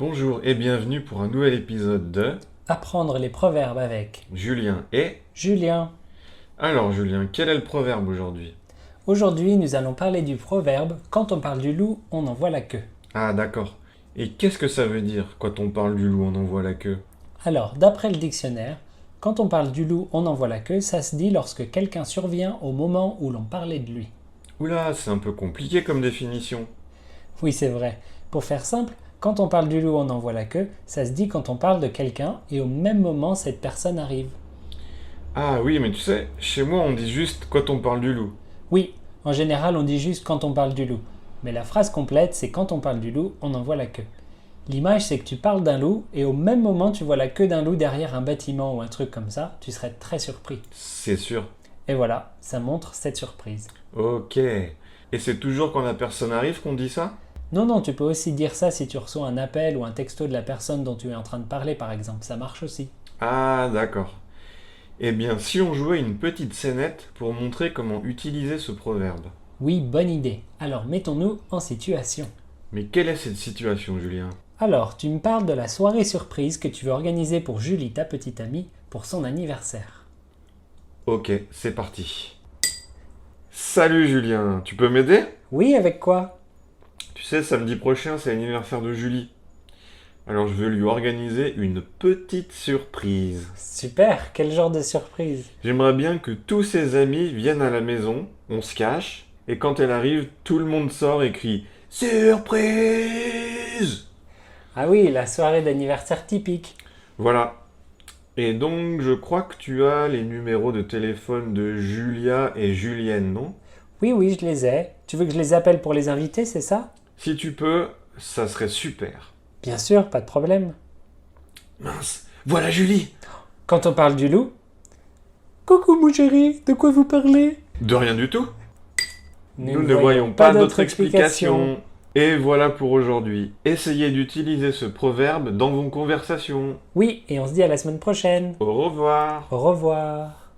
Bonjour et bienvenue pour un nouvel épisode de Apprendre les proverbes avec Julien et... Julien. Alors Julien, quel est le proverbe aujourd'hui? Aujourd'hui, nous allons parler du proverbe quand on parle du loup, on en voit la queue. Ah d'accord. Et qu'est-ce que ça veut dire quand on parle du loup, on en voit la queue? Alors, d'après le dictionnaire, quand on parle du loup, on en voit la queue, ça se dit lorsque quelqu'un survient au moment où l'on parlait de lui. Oula, c'est un peu compliqué comme définition. Oui, c'est vrai. Pour faire simple, quand on parle du loup, on en voit la queue, ça se dit quand on parle de quelqu'un et au même moment cette personne arrive. Ah oui, mais tu sais, chez moi on dit juste quand on parle du loup. Oui, en général, on dit juste quand on parle du loup. Mais la phrase complète, c'est quand on parle du loup, on en voit la queue. L'image, c'est que tu parles d'un loup et au même moment, tu vois la queue d'un loup derrière un bâtiment ou un truc comme ça, tu serais très surpris. C'est sûr. Et voilà, ça montre cette surprise. Ok. Et c'est toujours quand la personne arrive qu'on dit ça? Non, non, tu peux aussi dire ça si tu reçois un appel ou un texto de la personne dont tu es en train de parler, par exemple. Ça marche aussi. Ah d'accord. Eh bien, si on jouait une petite scénette pour montrer comment utiliser ce proverbe. Oui, bonne idée. Alors, mettons-nous en situation. Mais quelle est cette situation, Julien? Alors, tu me parles de la soirée surprise que tu veux organiser pour Julie, ta petite amie, pour son anniversaire. Ok, c'est parti. Salut Julien, tu peux m'aider? Oui, avec quoi? Tu sais, samedi prochain, c'est l'anniversaire de Julie. Alors je veux lui organiser une petite surprise. Super, quel genre de surprise? J'aimerais bien que tous ses amis viennent à la maison, on se cache, et quand elle arrive, tout le monde sort et crie Surprise! Ah oui, la soirée d'anniversaire typique. Voilà. Et donc, je crois que tu as les numéros de téléphone de Julia et Julienne, non? Oui, oui, je les ai. Tu veux que je les appelle pour les inviter, c'est ça? Si tu peux, ça serait super. Bien sûr, pas de problème. Mince, voilà Julie! Quand on parle du loup... Coucou mon chéri, de quoi vous parlez? De rien du tout. Nous ne voyons pas d'autre explication. Et voilà pour aujourd'hui. Essayez d'utiliser ce proverbe dans vos conversations. Oui, et on se dit à la semaine prochaine. Au revoir. Au revoir.